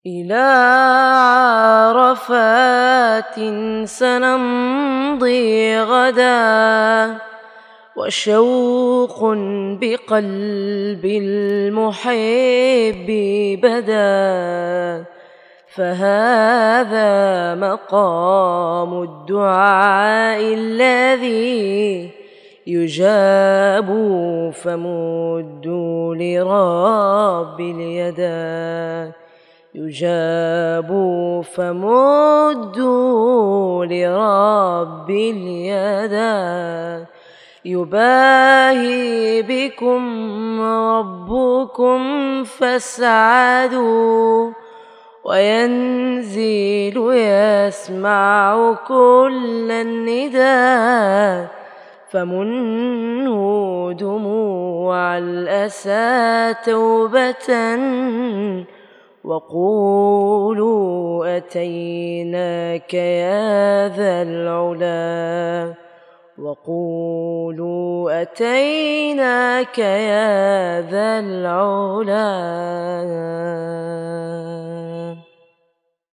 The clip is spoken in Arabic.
إلى عرفات سنمضي غدا، وشوق بقلب المحب بدا، فهذا مقام الدعاء الذي يجاب، فمدوا لرب اليدا، يجاب فمدوا لرب اليدا. يباهي بكم ربكم فاسعدوا، وينزل يسمع كل النداء، فمنه دموع الأسى توبة، وقولوا أتيناك يا ذا العلا، وقولوا أتيناك يا ذا العلا.